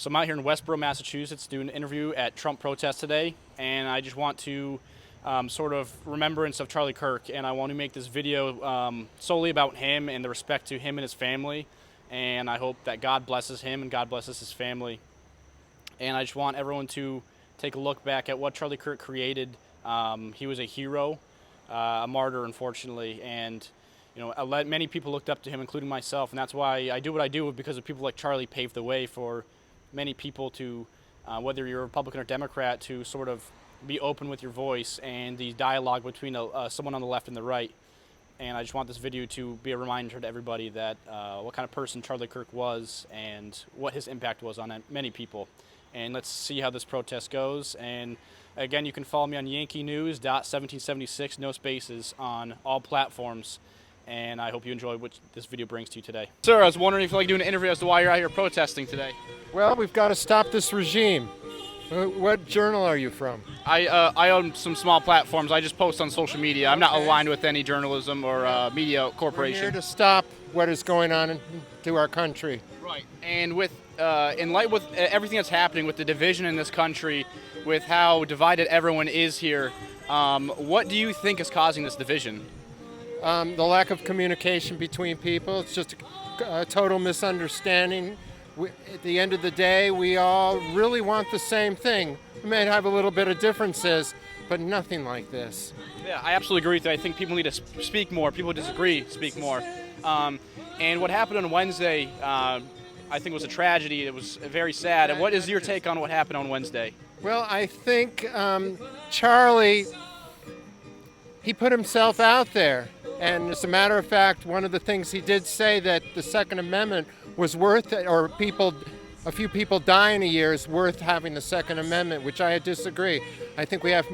So I'm out here in Westboro, Massachusetts, doing an interview at Trump protest today, and I just want to sort of remembrance of Charlie Kirk, and I want to make this video solely about him and the respect to him and his family, and I hope that God blesses him and God blesses his family. And I just want everyone to take a look back at what Charlie Kirk created. He was a hero, a martyr, unfortunately, and many people looked up to him, including myself, and that's why I do what I do, because of people like Charlie paved the way for many people to, whether you're a Republican or Democrat, to sort of be open with your voice and the dialogue between someone on the left and the right. And I just want this video to be a reminder to everybody that what kind of person Charlie Kirk was and what his impact was on many people. And let's see how this protest goes. And again, you can follow me on yankeenews.1776, no spaces, on all platforms. And I hope you enjoy what this video brings to you today. Sir, I was wondering if you'd like doing an interview as to why you're out here protesting today. Well, we've got to stop this regime. What journal are you from? I own some small platforms. I just post on social media. I'm not aligned with any journalism or media corporation. We're here to stop what is going on to our country. Right. And with in light with everything that's happening, with the division in this country, with how divided everyone is here, what do you think is causing this division? The lack of communication between people. It's just a total misunderstanding. At the end of the day, we all really want the same thing. We may have a little bit of differences, but nothing like this. Yeah, I absolutely agree with you. I think people need to speak more. People who disagree speak more. And what happened on Wednesday, I think was a tragedy. It was very sad. And what is your take on what happened on Wednesday? Well, I think Charlie, he put himself out there. And as a matter of fact, one of the things he did say, that the Second Amendment was worth it, or a few people dying a year is worth having the Second Amendment, which I disagree. I think we have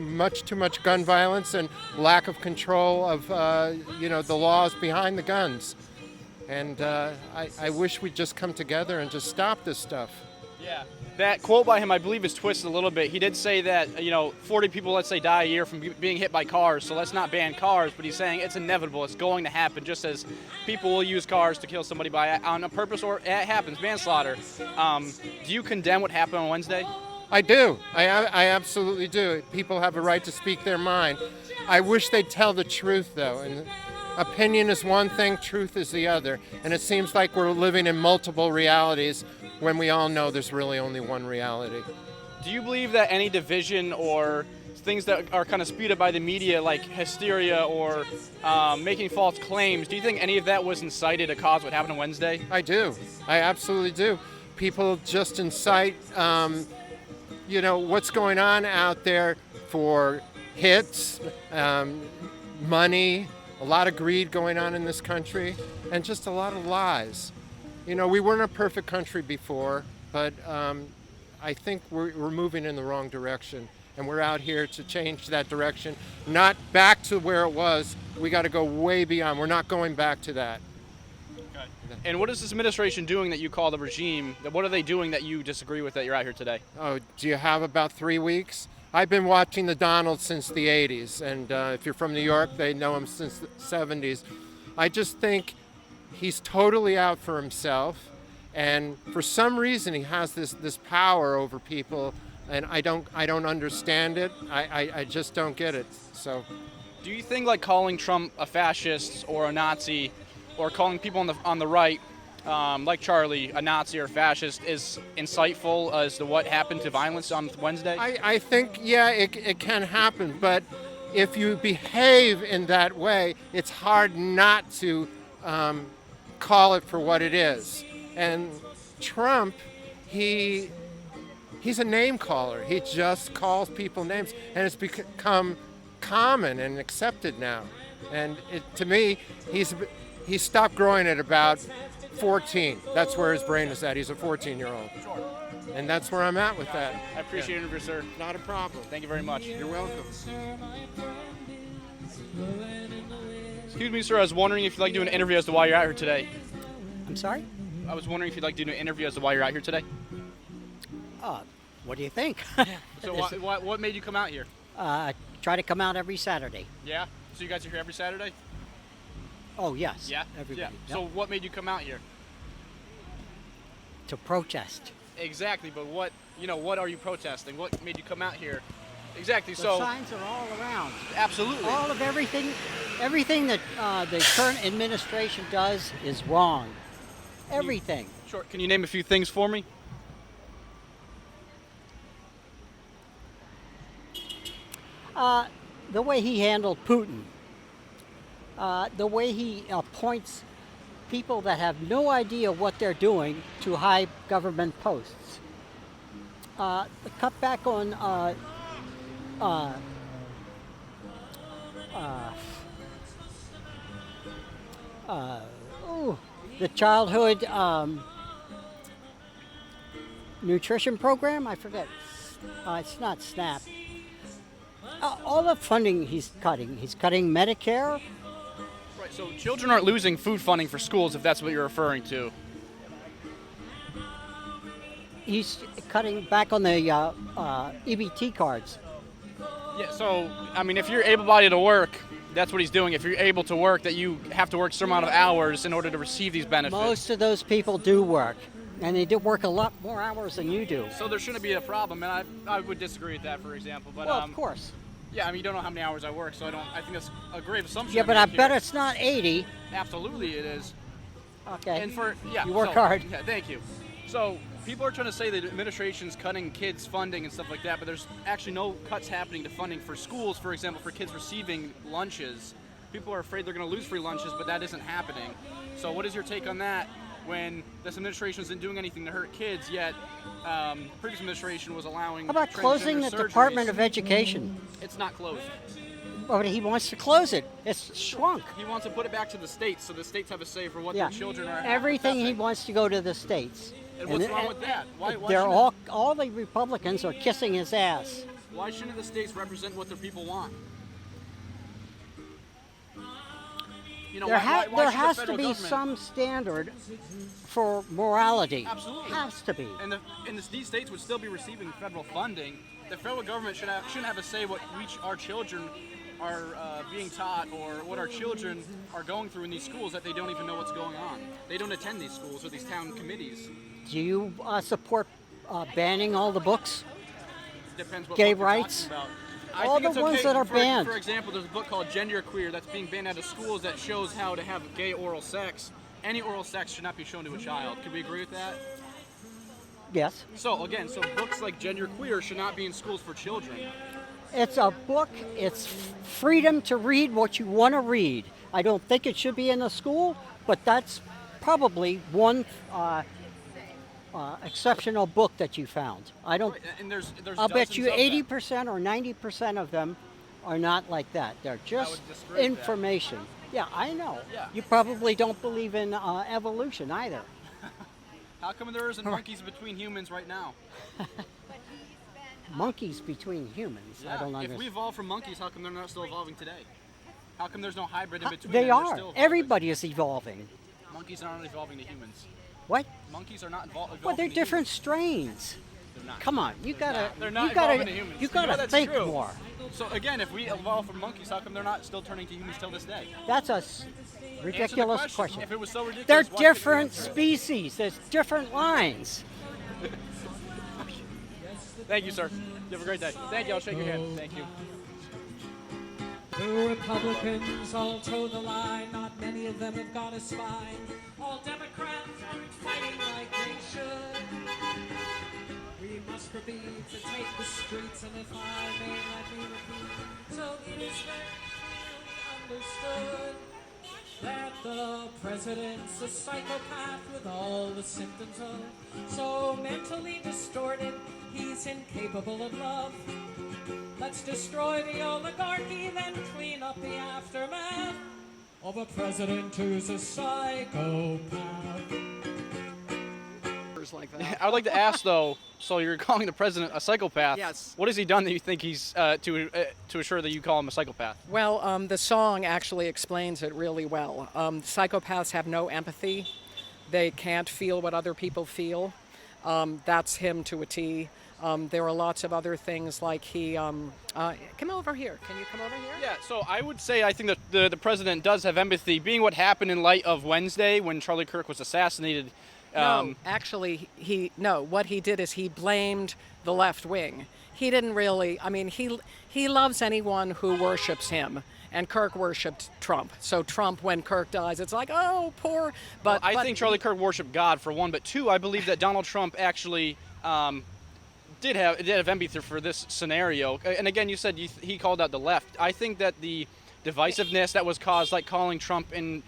too much gun violence and lack of control of the laws behind the guns. And I wish we'd just come together and just stop this stuff. Yeah. That quote by him, I believe, is twisted a little bit. He did say that, 40 people, let's say, die a year from being hit by cars, so let's not ban cars, but he's saying it's inevitable, it's going to happen, just as people will use cars to kill somebody on a purpose, or it happens, manslaughter. Do you condemn what happened on Wednesday? I do. I absolutely do. People have a right to speak their mind. I wish they'd tell the truth, though. And opinion is one thing, truth is the other. And it seems like we're living in multiple realities when we all know there's really only one reality. Do you believe that any division or things that are kind of spewed up by the media, like hysteria or making false claims, do you think any of that was incited to cause what happened on Wednesday? I do. I absolutely do. People just incite, what's going on out there for hits, money, a lot of greed going on in this country, and just a lot of lies. We weren't a perfect country before, but I think we're moving in the wrong direction, and we're out here to change that direction, not back to where it was. We got to go way beyond. We're not going back to that. Okay. And what is this administration doing that you call the regime? What are they doing that you disagree with that you're out here today? Oh, do you have about 3 weeks? I've been watching the Donald since the 80s, and if you're from New York, they know him since the 70s. I just think he's totally out for himself, and for some reason he has this power over people, and I don't understand it. I just don't get it. So, do you think like calling Trump a fascist or a Nazi, or calling people on the right, like Charlie, a Nazi or a fascist, is insightful as to what happened to violence on Wednesday? I think, yeah, it can happen, but if you behave in that way, it's hard not to call it for what it is. And Trump, he's a name caller. He just calls people names, and it's become common and accepted now. And to me, he stopped growing at about 14. That's where his brain is at. He's a 14-year-old. Sure. And that's where I'm at with that. I appreciate it, sir. Not a problem. Thank you very much. You're welcome. Excuse me, sir. I was wondering if you'd like to do an interview as to why you're out here today. I'm sorry? I was wondering if you'd like to do an interview as to why you're out here today. What do you think? So what made you come out here? Try to come out every Saturday. Yeah? So you guys are here every Saturday? Oh, yes. Yeah? Everybody. Yeah. So what made you come out here? To protest. Exactly, but what are you protesting? What made you come out here? Exactly. The So signs are all around. absolutely. All of everything that the current administration does is wrong. Everything. Sure. Can you name a few things for me? The way he handled Putin, the way he appoints people that have no idea what they're doing to high government posts. The cutback on the childhood nutrition program. I forget. It's not SNAP. All the funding he's cutting. He's cutting Medicare. Right. So children aren't losing food funding for schools, if that's what you're referring to. He's cutting back on the EBT cards. Yeah. So I mean, if you're able-bodied to work, that's what he's doing. If you're able to work, that you have to work a certain amount of hours in order to receive these benefits. Most of those people do work, and they do work a lot more hours than you do. So there shouldn't be a problem, and I would disagree with that, for example. But Well, of course. yeah, I mean, you don't know how many hours I work, so I think that's a grave assumption. Yeah, I'm but I making bet here. it's not 80. Absolutely it is. Okay. And You work hard. Yeah, thank you. So people are trying to say that the administration's cutting kids' funding and stuff like that, but there's actually no cuts happening to funding for schools, for example, for kids receiving lunches. People are afraid they're going to lose free lunches, but that isn't happening. So what is your take on that when this administration isn't doing anything to hurt kids, yet the previous administration was allowing How about closing the transgender Department surgeries? of Education? It's not closed. Well, he wants to close it. It's shrunk. He wants to put it back to the states, so the states have a say for what Yeah. their children are. Everything he assessing. wants to go to the states. And what's wrong with that? Why They're shouldn't- all the Republicans are kissing his ass. Why shouldn't the states represent what their people want? You know, There, why there should the has to federal be government- some standard for morality. Absolutely. Has to be. And these states would still be receiving federal funding. The federal government shouldn't have a say what our children are being taught or what our children are going through in these schools that they don't even know what's going on. They don't attend these schools or these town committees. Do you support banning all the books? Depends what Gay book you're rights? talking about. All I think the it's ones okay. that are for, banned. For example, there's a book called Gender Queer that's being banned out of schools that shows how to have gay oral sex. Any oral sex should not be shown to a child. Can we agree with that? Yes. So again, books like Gender Queer should not be in schools for children. It's a book. It's freedom to read what you want to read. I don't think it should be in a school, but that's probably one exceptional book that you found. I don't. Right, and there's I'll bet dozens you of them. 80% or 90% of them are not like that. They're just would disagree with that. information. Yeah, I know. Yeah. You probably don't believe in evolution either. How come there isn't monkeys between humans right now? Monkeys between humans. I don't If we understand. evolved from monkeys, how come they're not still evolving today? How come there's no hybrid in between? They them? They're are. still evolving. Everybody is evolving. Monkeys aren't evolving to humans. What? Monkeys are not evolving. Well, they're to different humans. strains. They're not. Come on, you gotta, They're not you gotta, evolving to humans. you You know gotta that's think true. more. So again, if we evolved from monkeys, how come they're not still turning to humans till this day? That's a Answer the ridiculous question. If it was so ridiculous, They're why couldn't we different answer it? species. There's different lines. Thank you, sir. You have a great day. Thank you. I'll shake your hand. Thank you. The Republicans all toe the line, not many of them have got a spine. All Democrats aren't fighting like they should. We must forbid to take the streets, and if I may let me repeat, so it is very clearly understood that the president's a psychopath with all the symptoms of so mentally distorted, he's incapable of love. Let's destroy the oligarchy, then clean up the aftermath of a president who's a psychopath. Like that. I would like to ask though. So you're calling the president a psychopath? Yes. What has he done that you think he's to assure that you call him a psychopath? Well, the song actually explains it really well. Psychopaths have no empathy. They can't feel what other people feel. That's him to a T. There are lots of other things like he, come over here. Can you come over here? Yeah, so I would say I think that the president does have empathy, being what happened in light of Wednesday when Charlie Kirk was assassinated. No, actually, what he did is he blamed the left wing. He didn't really, I mean, he loves anyone who worships him. And Kirk worshipped Trump. So Trump, when Kirk dies, it's like, oh, poor. But I think Charlie Kirk worshipped God, for one, but two, I believe that Donald Trump actually did have empathy for this scenario. And again, you said he called out the left. I think that the divisiveness that was caused, like calling Trump and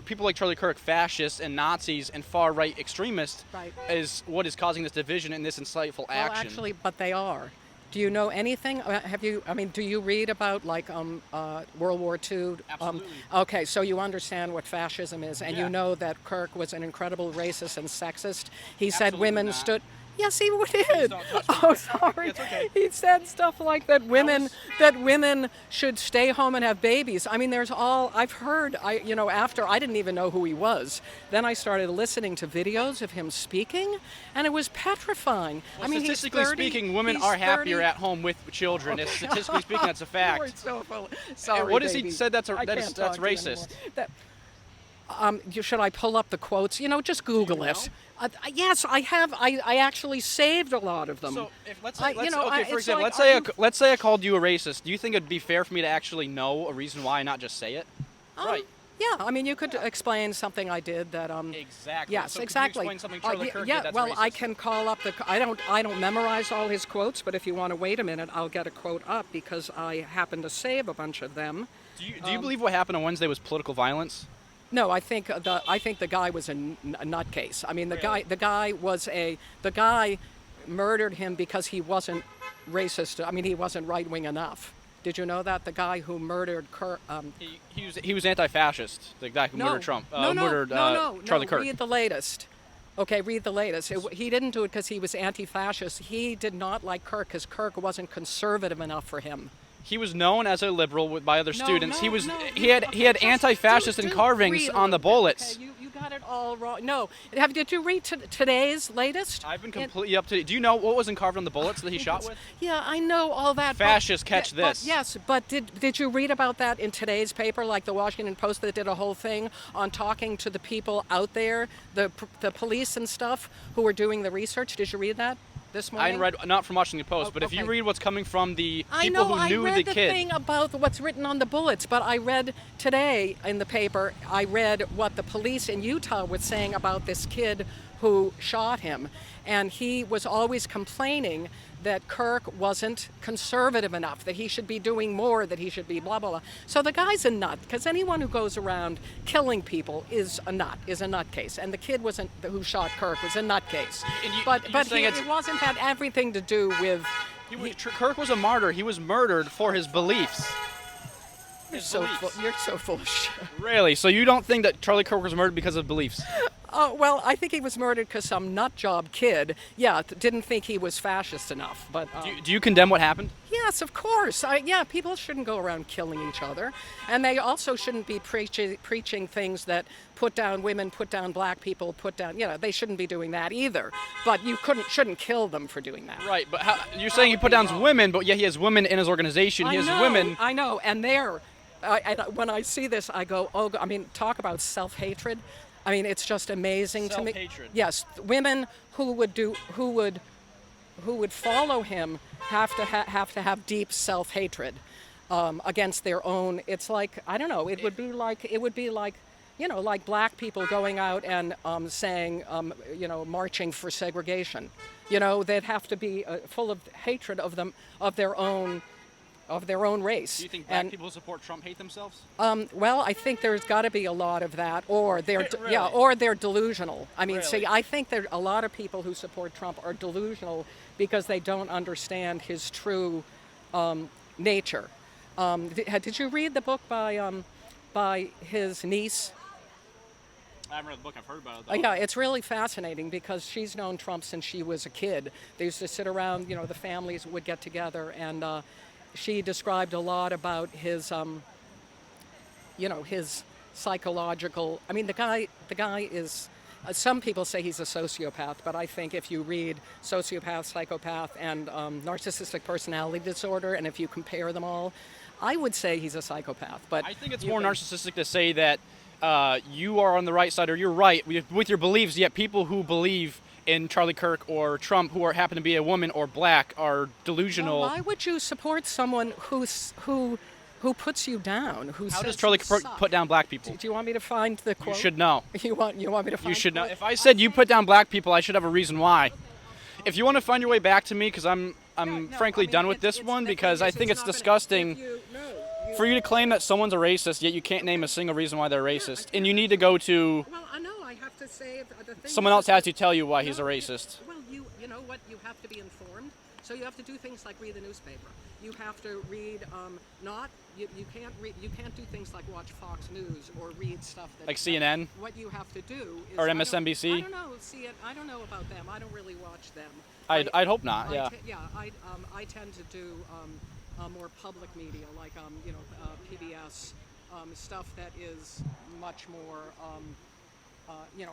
people like Charlie Kirk fascists and Nazis and far-right extremists, is what is causing this division and this insightful action. Well, actually, but they are. Do you know anything? Do you read about like World War II? Absolutely. Okay, so you understand what fascism is, and Yeah. you know that Kirk was an incredible racist and sexist. He said Absolutely women not. stood. Yes, he did. don't touch me. Oh, sorry. It's okay. He said stuff like that women should stay home and have babies. I mean, there's all I've heard. After I didn't even know who he was. Then I started listening to videos of him speaking, and it was petrifying. Well, I mean, statistically speaking, women are happier at home with children. Okay. Statistically speaking, that's a fact. You're so full. Sorry, What has he baby. said that's I can't talk that's to you racist? anymore. Should I pull up the quotes? Just Google you it. Yes, I have. I actually saved a lot of them. So, let's it's say, like, let's say I called you a racist. Do you think it'd be fair for me to actually know a reason why, and not just say it? Right. Yeah, I mean, you could explain something I did that. Exactly. Yes, So could you exactly. explain something Charlie Kirk did that's well, racist? I can call up the. I don't memorize all his quotes, but if you want to wait a minute, I'll get a quote up because I happen to save a bunch of them. Do you believe what happened on Wednesday was political violence? No, I think the guy was a nutcase. I mean, the guy murdered him because he wasn't racist. I mean, he wasn't right wing enough. Did you know that the guy who murdered Kirk? He was anti-fascist. The guy who murdered Trump. Murdered Charlie Kirk. Read the latest. Okay, read the latest. He didn't do it because he was anti-fascist. He did not like Kirk because Kirk wasn't conservative enough for him. He was known as a liberal by other students. He had Just anti-fascist carvings read a on the little bit, bullets. okay? You got it all wrong. No, did you read today's latest? I've been completely up to date. Do you know what was carved on the bullets that he shot with? Yeah, I know all that. Fascists catch this. Yes, but did you read about that in today's paper, like the Washington Post that did a whole thing on talking to the people out there, the police and stuff who were doing the research? Did you read that this morning? I didn't read, not from Washington Post, but if you okay. read what's coming from the I people know, who knew I read the the kid. thing about what's written on the bullets, but I read today in the paper, I read what the police in Utah was saying about this kid who shot him. And he was always complaining that Kirk wasn't conservative enough, that he should be doing more, that he should be blah, blah, blah. So the guy's a nut, because anyone who goes around killing people is a nutcase. And the kid who shot Kirk was a nutcase. But it wasn't had everything to do with... Kirk was a martyr. He was murdered for his beliefs. You're so full of shit. Really? So you don't think that Charlie Kirk was murdered because of beliefs? Oh, well, I think he was murdered because some nutjob kid, didn't think he was fascist enough. But Do you condemn what happened? Yes, of course. People shouldn't go around killing each other. And they also shouldn't be preaching things that put down women, put down black people, they shouldn't be doing that either. But you shouldn't kill them for doing that. Right, but you're saying he put down women, but he has women in his organization. He has women. I know, and when I see this, I go, talk about self-hatred. I mean, it's just amazing to me. Self-hatred. Yes, women who would follow him have to have deep self-hatred against their own. It's like, I don't know. It would be like like black people going out and saying marching for segregation. They'd have to be full of hatred of their own race. Do you think black people who support Trump hate themselves? Well, I think there's got to be a lot of that, or they're Really? or they're delusional. I mean, Really? see, I think there a lot of people who support Trump are delusional because they don't understand his true nature. Did you read the book by his niece? I haven't read the book. I've heard about it, though. Yeah, it's really fascinating because she's known Trump since she was a kid. They used to sit around, the families would get together, and she described a lot about his, his psychological. I mean, the guy is. Some people say he's a sociopath, but I think if you read sociopath, psychopath, and narcissistic personality disorder, and if you compare them all, I would say he's a psychopath. But I think it's more narcissistic to say that you are on the right side, or you're right with your beliefs, yet people who believe in Charlie Kirk or Trump who happen to be a woman or black are delusional. Well, why would you support someone who puts you down? How does Charlie Kirk put down black people? Do you want me to find the quote? You should know. You want me to find You should know. the- If I said you put down black people, I should have a reason why. If you want to find your way back to me, because I'm frankly done with this one, because I think it's disgusting for you to claim that someone's a racist, yet you can't name a single reason why they're racist. And you need to go to Well, I know I have to say the thing. someone else has to tell you why he's a racist. Well, you know what? You have to be informed. So you have to do things like read the newspaper. You have to read you can't do things like watch Fox News or read stuff that Like CNN? What you have to do is Or MSNBC? I don't know. See it. I don't know about them. I don't really watch them. I'd hope not. Yeah. I tend to do more public media like PBS stuff that is much more.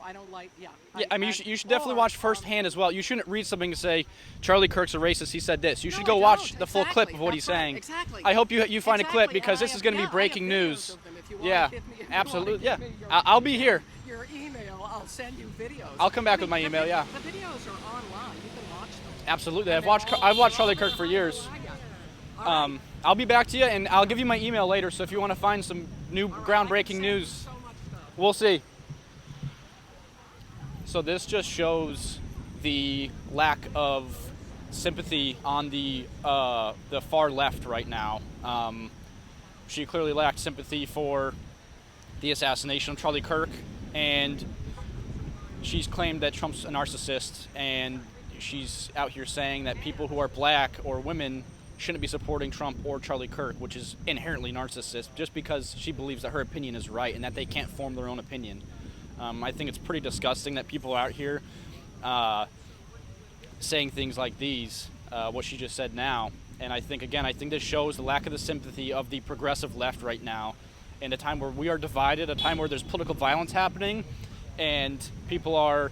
I don't like. Yeah. Yeah, I mean, you should definitely watch firsthand as well. You shouldn't read something and say, Charlie Kirk's a racist, he said this. You should go watch the full clip of what he's saying. Exactly. I hope you find a clip, because And this is going to be breaking news. Yeah, Absolutely. Yeah. I'll be here. Your email, I'll send you videos. I'll come back with my email, yeah. The videos are online. You can watch them. Absolutely. I've watched Charlie Kirk for years. I'll be back to you, and I'll give you my email later, so if you want to find some new groundbreaking news, So much stuff. we'll see. So this just shows the lack of sympathy on the far left right now. She clearly lacked sympathy for the assassination of Charlie Kirk, and she's claimed that Trump's a narcissist, and she's out here saying that people who are black or women shouldn't be supporting Trump or Charlie Kirk, which is inherently narcissist, just because she believes that her opinion is right and that they can't form their own opinion. I think it's pretty disgusting that people are out here saying things like these, what she just said now. And I think this shows the lack of the sympathy of the progressive left right now, in a time where we are divided, a time where there's political violence happening, and people are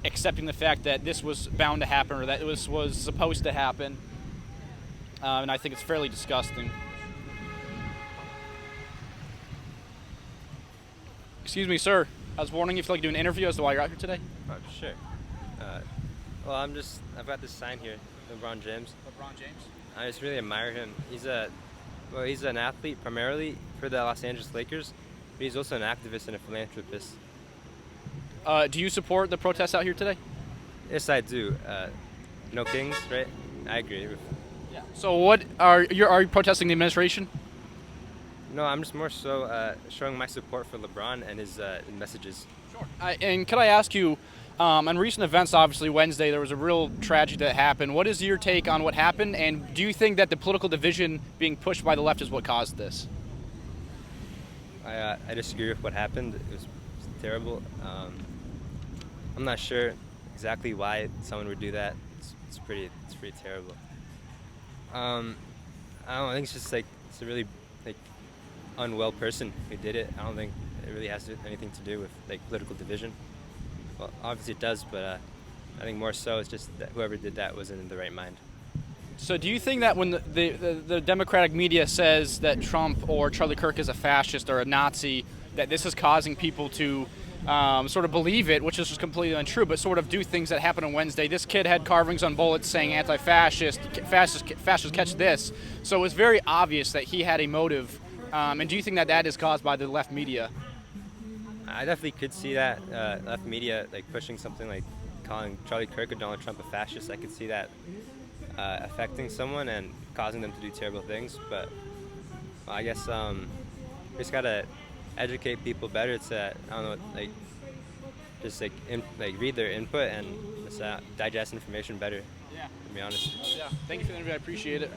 accepting the fact that this was bound to happen, or that it was supposed to happen. And I think it's fairly disgusting. Excuse me, sir. I was wondering if you'd like to do an interview as to why you're out here today. Oh, sure. Well, I've got this sign here, LeBron James. LeBron James. I just really admire him. He's an athlete primarily for the Los Angeles Lakers, but he's also an activist and a philanthropist. Do you support the protests out here today? Yes, I do. No kings, right? I agree. Yeah. So what are you protesting the administration? No, I'm just more so showing my support for LeBron and his messages. Sure. And could I ask you, on recent events, obviously Wednesday, there was a real tragedy that happened. What is your take on what happened, and do you think that the political division being pushed by the left is what caused this? I disagree with what happened. It was terrible. I'm not sure exactly why someone would do that. It's pretty terrible. I don't know. I think it's just it's a really unwell person who did it. I don't think it really has anything to do with political division. Well, obviously it does, but I think more so it's just that whoever did that wasn't in the right mind. So do you think that when the Democratic media says that Trump or Charlie Kirk is a fascist or a Nazi, that this is causing people to sort of believe it, which is just completely untrue, but sort of do things that happened on Wednesday? This kid had carvings on bullets saying anti-fascist, fascist catch this. So it was very obvious that he had a motive. And do you think that is caused by the left media? I definitely could see that left media pushing something like calling Charlie Kirk or Donald Trump a fascist. I could see that affecting someone and causing them to do terrible things. But I guess we just gotta educate people better to read their input and just digest information better. Yeah. To be honest. Yeah. Thank you for the interview. I appreciate it.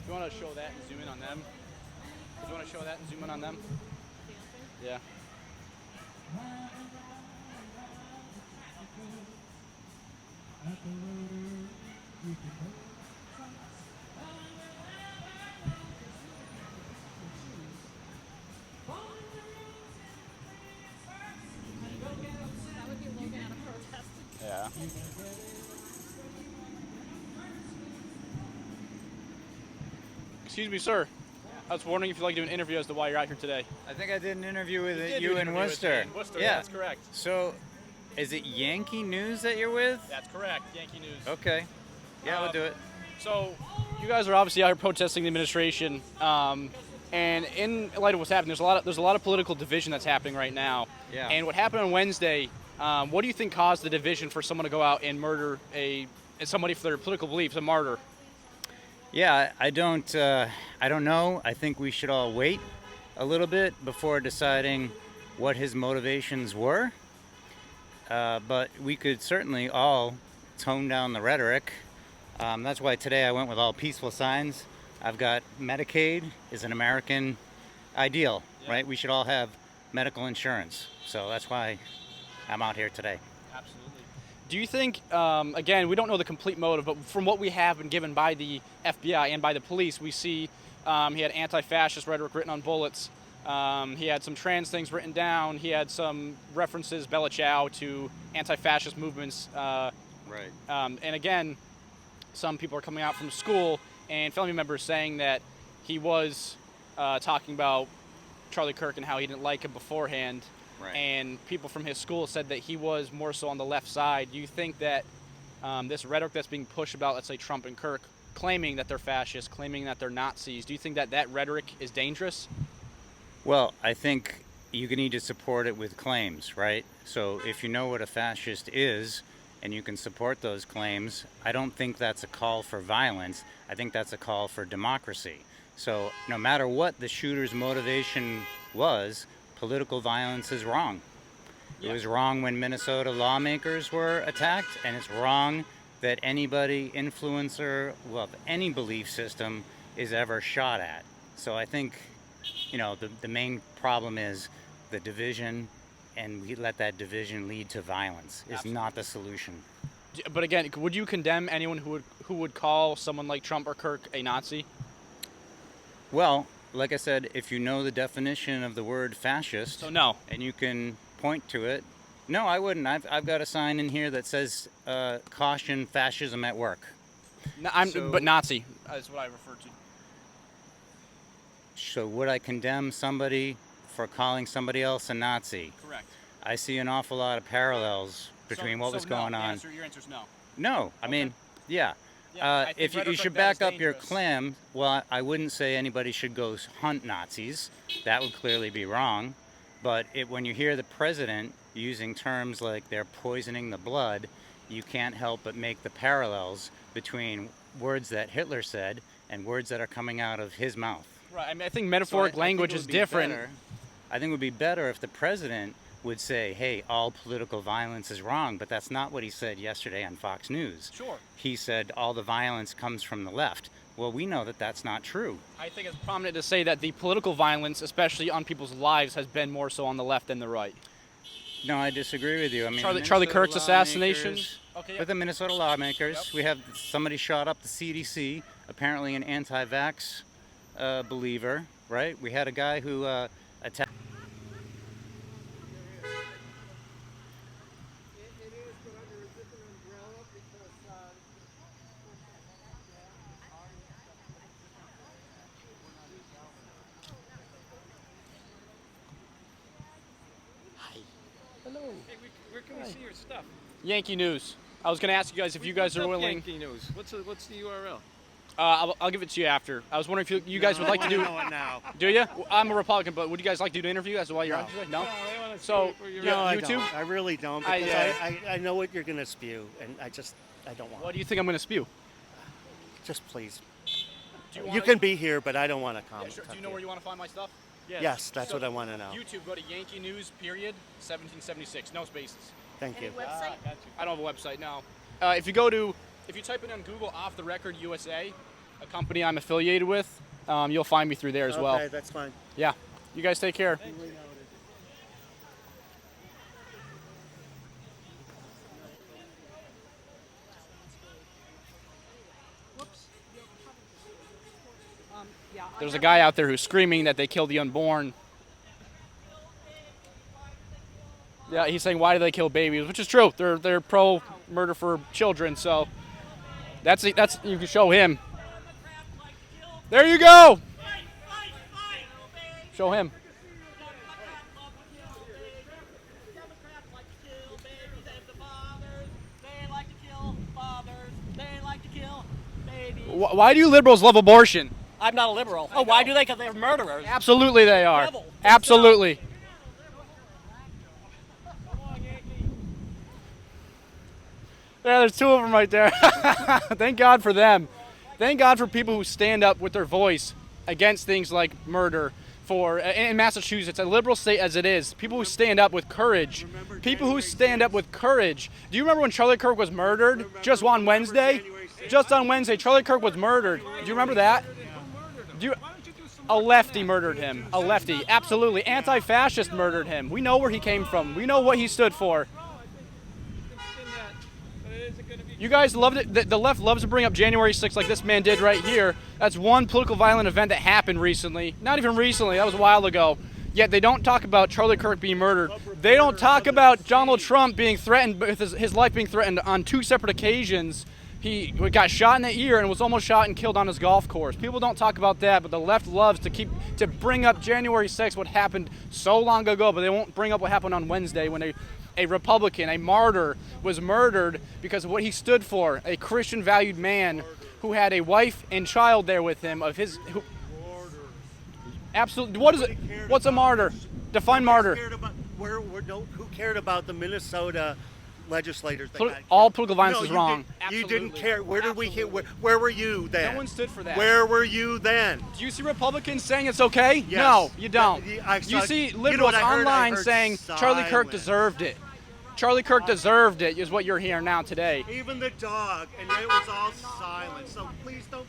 Do you want to show that and zoom in on them? Do you want to show that and zoom in on them? Yeah. Excuse me, sir. I was wondering if you'd like to do an interview as to why you're out here today. I think I did an interview with did you do an in interview with Worcester. me in Worcester, Yeah, that's correct. So, is it Yankee News that you're with? That's correct, Yankee News. Okay. Yeah, we'll do it. So, you guys are obviously out here protesting the administration, and in light of what's happening, there's a lot of political division that's happening right now. Yeah. And what happened on Wednesday, what do you think caused the division for someone to go out and murder somebody for their political beliefs, a martyr? Yeah, I don't know. I think we should all wait a little bit before deciding what his motivations were. But we could certainly all tone down the rhetoric. That's why today I went with all peaceful signs. I've got Medicaid is an American ideal, right? We should all have medical insurance. So that's why I'm out here today. Absolutely. Do you think, again, we don't know the complete motive, but from what we have been given by the FBI and by the police, we see he had anti-fascist rhetoric written on bullets. He had some trans things written down. He had some references, Bella Ciao, to anti-fascist movements. Right. And again, some people are coming out from school and family members saying that he was talking about Charlie Kirk and how he didn't like him beforehand. Right. And people from his school said that he was more so on the left side. Do you think that this rhetoric that's being pushed about, let's say, Trump and Kirk, claiming that they're fascists, claiming that they're Nazis, do you think that that rhetoric is dangerous? Well, I think you need to support it with claims, right? So if you know what a fascist is and you can support those claims, I don't think that's a call for violence. I think that's a call for democracy. So no matter what the shooter's motivation was, political violence is wrong. It was wrong when Minnesota lawmakers were attacked, and it's wrong that anybody, influencer of any belief system, is ever shot at. So I think, the main problem is the division, and we let that division lead to violence. It's not the solution. But again, would you condemn anyone who would call someone like Trump or Kirk a Nazi? Well, like I said, if you know the definition of the word fascist, So no. and you can point to it, no, I wouldn't. I've got a sign in here that says, caution, fascism at work. No, So- but Nazi is what I refer to. So would I condemn somebody for calling somebody else a Nazi? Correct. I see an awful lot of parallels between what was going on. Your answer is no. No, I mean, yeah. Yeah, I think If you rhetoric should like that is back up your dangerous. claim, well, I wouldn't say anybody should go hunt Nazis. That would clearly be wrong. But when you hear the president using terms like they're poisoning the blood, you can't help but make the parallels between words that Hitler said and words that are coming out of his mouth. Right. I mean, I think metaphoric language is different. I think it would be better if the president would say, hey, all political violence is wrong, but that's not what he said yesterday on Fox News. Sure. He said all the violence comes from the left. Well, we know that that's not true. I think it's prominent to say that the political violence, especially on people's lives, has been more so on the left than the right. No, I disagree with you. I mean, Charlie Minnesota Kirk's assassination. lawmakers- Okay. With the Minnesota lawmakers, we have somebody shot up the CDC, apparently an anti-vax believer, right? We had a guy who attacked. Hello. Where can we see your stuff? Yankee News. I was going to ask you guys if you guys are willing. Yankee News. What's the URL? I'll give it to you after. I was wondering if you guys would like to do. know it now. Do you? Well, I'm a Republican, but would you guys like to do an interview as to why you're out today? No. So, No, I YouTube. don't. I really don't I, because I know what you're gonna spew, and I don't want. What do you think I'm going to spew? Just please. Do You can be here, but I don't want to Yeah, comment. sure. Do up you know here. where you want to find my stuff? Yes, that's So, what I want to know. YouTube. Go to Yankee News. Period. 1776. No spaces. Thank you. I don't have a website. No. If you type in on Google "Off the Record USA," a company I'm affiliated with, you'll find me through there as well. Okay, that's fine. Yeah. You guys take care. There's a guy out there who's screaming that they killed the unborn. Yeah, he's saying, why do they kill babies? Which is true. They're pro murder for children. So that's you can show him. There you go. Show him. Why do you liberals love abortion? I'm not a liberal. Oh, why do they? Because they're murderers. Absolutely they are. Devil. Absolutely. Yeah, there's two of them right there. Thank God for them. Thank God for people who stand up with their voice against things like murder. In Massachusetts, a liberal state as it is, people who stand up with courage. People who stand up with courage. Do you remember when Charlie Kirk was murdered? Just on Wednesday? Just on Wednesday, Charlie Kirk was murdered. Do you remember that? A lefty murdered him. A lefty. Absolutely. Anti-fascist murdered him. We know where he came from. We know what he stood for. You guys loved it. The left loves to bring up January 6th like this man did right here. That's one political violent event that happened recently. Not even recently. That was a while ago. Yet they don't talk about Charlie Kirk being murdered. They don't talk about Donald Trump being threatened, with his life being threatened on 2 separate occasions. He got shot in the ear and was almost shot and killed on his golf course. People don't talk about that, but the left loves to bring up January 6th, what happened so long ago, but they won't bring up what happened on Wednesday when a Republican, a martyr, was murdered because of what he stood for, a Christian valued man who had a wife and child there with him of his. Absolutely. What is it? What's a martyr? Define martyr. Who cared about the Minnesota legislators? All political violence is wrong. You didn't care. Where did we hear? Where were you then? No one stood for that. Where were you then? Do you see Republicans saying it's okay? Yes. No, you don't. You see liberals online saying Charlie Kirk deserved it. Charlie Kirk deserved it is what you're hearing now today. Even the dog, and it was all silent. So please don't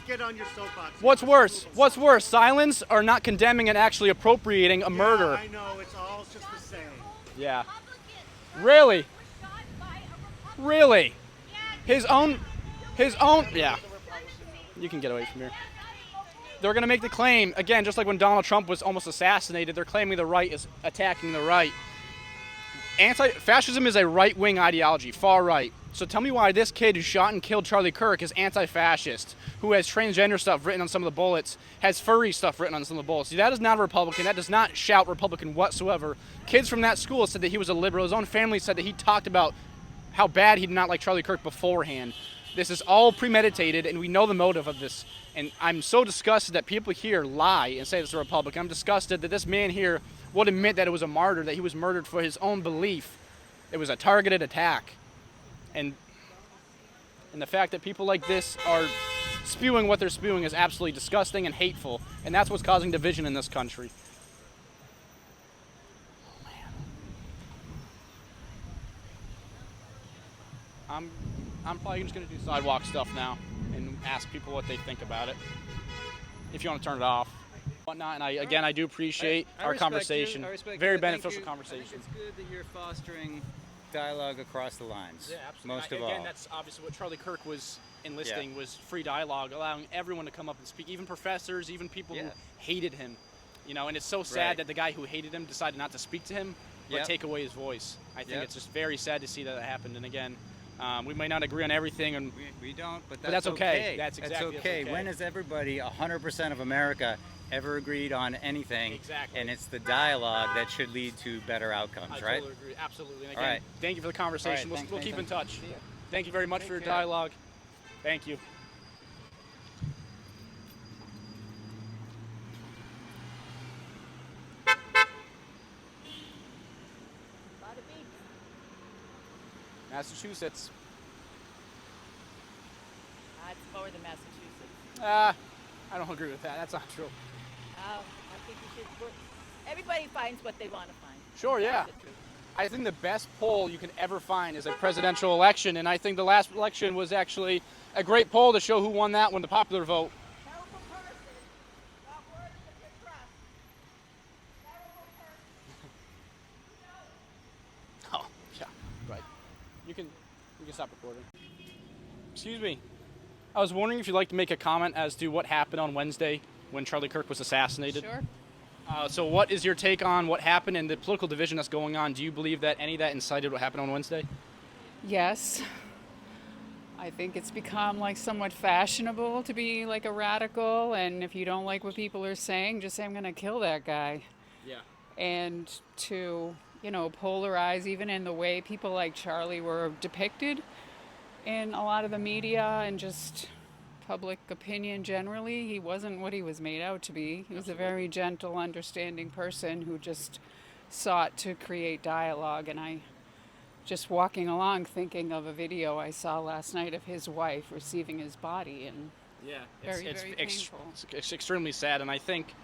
get on your soapbox. What's worse? What's worse, silence or not condemning and actually appropriating a murder? I know, it's all just the same. Yeah. Really? Really? His own, yeah. You can get away from here. They're going to make the claim, again, just like when Donald Trump was almost assassinated, they're claiming the right is attacking the right. Anti-fascism is a right-wing ideology, far right. So tell me why this kid who shot and killed Charlie Kirk is anti-fascist, who has transgender stuff written on some of the bullets, has furry stuff written on some of the bullets. See, that is not a Republican. That does not shout Republican whatsoever. Kids from that school said that he was a liberal. His own family said that he talked about how bad he did not like Charlie Kirk beforehand. This is all premeditated, and we know the motive of this. And I'm so disgusted that people here lie and say this is a Republican. I'm disgusted that this man here would admit that it was a martyr, that he was murdered for his own belief. It was a targeted attack. And the fact that people like this are spewing what they're spewing is absolutely disgusting and hateful. And that's what's causing division in this country. Oh, man. I'm probably just going to do sidewalk stuff now and ask people what they think about it. If you want to turn it off. Whatnot, and I do appreciate our conversation. Very beneficial conversation. I think it's good that you're fostering dialogue across the lines. Yeah, absolutely. Most of all. Again, that's obviously what Charlie Kirk was enlisting, was free dialogue, allowing everyone to come up and speak, even professors, even people who hated him. You know, and it's so sad that the guy who hated him decided not to speak to him, but take away his voice. I think it's just very sad to see that happened. And again, we may not agree on everything, and we don't, but that's okay. That's exactly that's okay. When has everybody, 100% of America, ever agreed on anything? Exactly. And it's the dialogue that should lead to better outcomes, I right? totally agree. Absolutely. And again, thank you for the conversation. We'll keep in touch. Thank you very much for your dialogue. Thank you. Massachusetts. It's lower than Massachusetts. I don't agree with that. That's not true. I think you should. Everybody finds what they want to find. Sure, yeah. I think the best poll you can ever find is a presidential election, and I think the last election was actually a great poll to show who won that one, the popular vote. Terrible person, not worthy of your trust. Terrible person. Oh, yeah, right. You can stop recording. Excuse me. I was wondering if you'd like to make a comment as to what happened on Wednesday when Charlie Kirk was assassinated. Sure. So what is your take on what happened and the political division that's going on? Do you believe that any of that incited what happened on Wednesday? Yes. I think it's become like somewhat fashionable to be like a radical, and if you don't like what people are saying, just say I'm going to kill that guy. Yeah. And to, polarize even in the way people like Charlie were depicted in a lot of the media and just public opinion generally. He wasn't what he was made out to be. He was a very gentle, understanding person who just sought to create dialogue. And I just walking along thinking of a video I saw last night of his wife receiving his body, and Yeah, very painful. It's extremely sad, and I think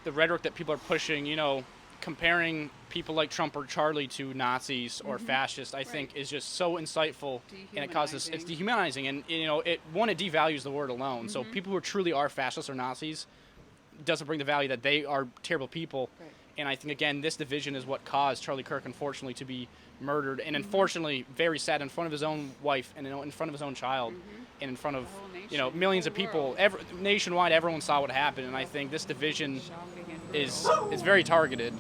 the rhetoric that people are pushing, comparing people like Trump or Charlie to Nazis or fascists, I think is just so insightful, and it's dehumanizing, and it devalues the word alone. So people who truly are fascists or Nazis doesn't bring the value that they are terrible people. Right. And I think, again, this division is what caused Charlie Kirk, unfortunately, to be murdered. And unfortunately, very sad, in front of his own wife and in front of his own child and in front of, millions of people. Nationwide, everyone saw what happened. And I think this division is very targeted.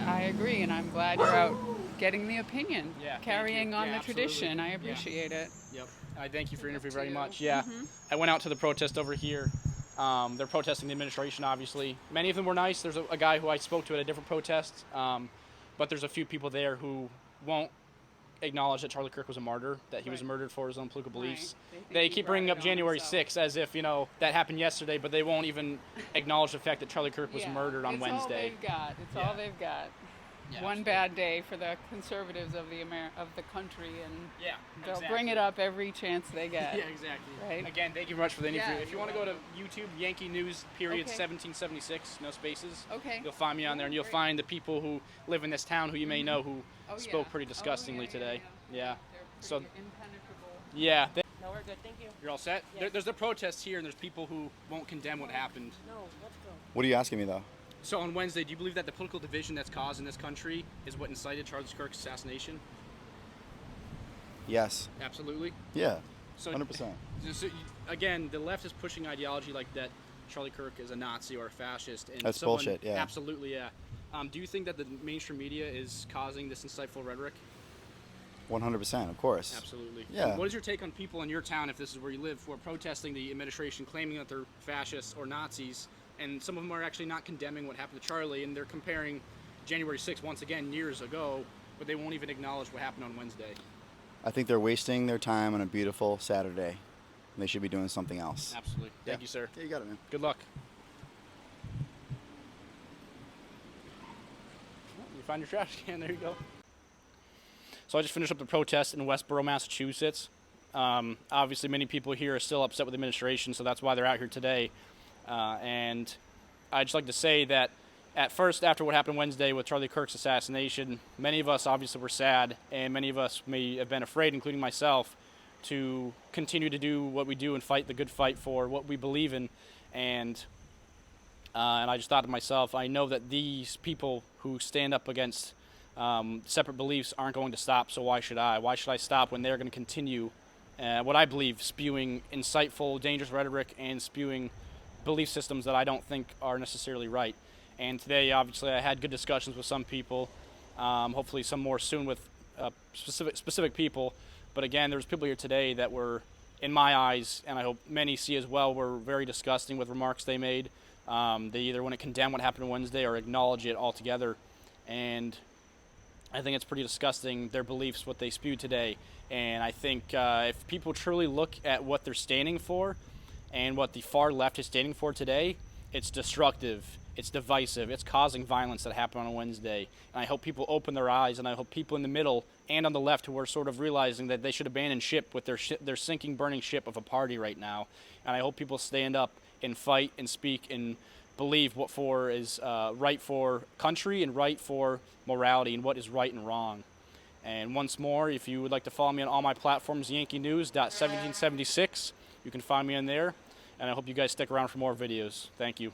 I agree, and I'm glad you're out getting the opinion, Yeah, carrying on Yeah, the absolutely. tradition. I appreciate it. Yep. I thank you for your interview very much. Yeah. I went out to the protest over here. They're protesting the administration, obviously. Many of them were nice. There's a guy who I spoke to at a different protest, but there's a few people there who won't acknowledge that Charlie Kirk was a martyr, that he was murdered for his own political beliefs. They keep bringing up January 6th as if, that happened yesterday, but they won't even acknowledge the fact that Charlie Kirk was murdered on Wednesday. It's all they've got. Yeah, One bad day for the conservatives of the country, and they'll bring exactly. it up every chance they get. Yeah, exactly. Right? Again, thank you very much for the interview. Yeah, If you want to go to YouTube, Yankee News, period, 1776, no spaces. Okay. You'll find me on there, and you'll find the people who live in this town who you may know who spoke pretty disgustingly today. Yeah. So, Impenetrable. yeah. No, we're good. Thank you. You're all set? There's the protests here, and there's people who won't condemn what happened. No, let's go. What are you asking me, though? So on Wednesday, do you believe that the political division that's caused in this country is what incited Charlie Kirk's assassination? Yes. Absolutely. Yeah. So 100%. So, again, the left is pushing ideology like that Charlie Kirk is a Nazi or a fascist. And That's bullshit, yeah. Absolutely, yeah. Do you think that the mainstream media is causing this insightful rhetoric? 100%, of course. Absolutely. Yeah. What is your take on people in your town, if this is where you live, who are protesting the administration, claiming that they're fascists or Nazis, and some of them are actually not condemning what happened to Charlie, and they're comparing January 6th, once again, years ago, but they won't even acknowledge what happened on Wednesday? I think they're wasting their time on a beautiful Saturday. They should be doing something else. Absolutely. Thank you, sir. Yeah, you got it, man. Good luck. You find your trash can, there you go. So I just finished up the protest in Westboro, Massachusetts. Obviously, many people here are still upset with the administration, so that's why they're out here today. And I'd just like to say that at first, after what happened Wednesday with Charlie Kirk's assassination, many of us obviously were sad, and many of us may have been afraid, including myself, to continue to do what we do and fight the good fight for what we believe in. And I just thought to myself, I know that these people who stand up against separate beliefs aren't going to stop, so why should I? Why should I stop when they're going to continue what I believe, spewing insightful, dangerous rhetoric and spewing belief systems that I don't think are necessarily right. And today, obviously, I had good discussions with some people, hopefully some more soon with specific people. But again, there's people here today that were, in my eyes, and I hope many see as well, were very disgusting with remarks they made. They either want to condemn what happened Wednesday or acknowledge it altogether. And I think it's pretty disgusting, their beliefs, what they spewed today. And I think if people truly look at what they're standing for and what the far left is standing for today, it's destructive, it's divisive, it's causing violence that happened on a Wednesday. And I hope people open their eyes, and I hope people in the middle and on the left who are sort of realizing that they should abandon ship with their sinking, burning ship of a party right now. And I hope people stand up and fight and speak and believe what for is right for country and right for morality and what is right and wrong. And once more, if you would like to follow me on all my platforms, yankeenews.1776, you can find me in there. And I hope you guys stick around for more videos. Thank you.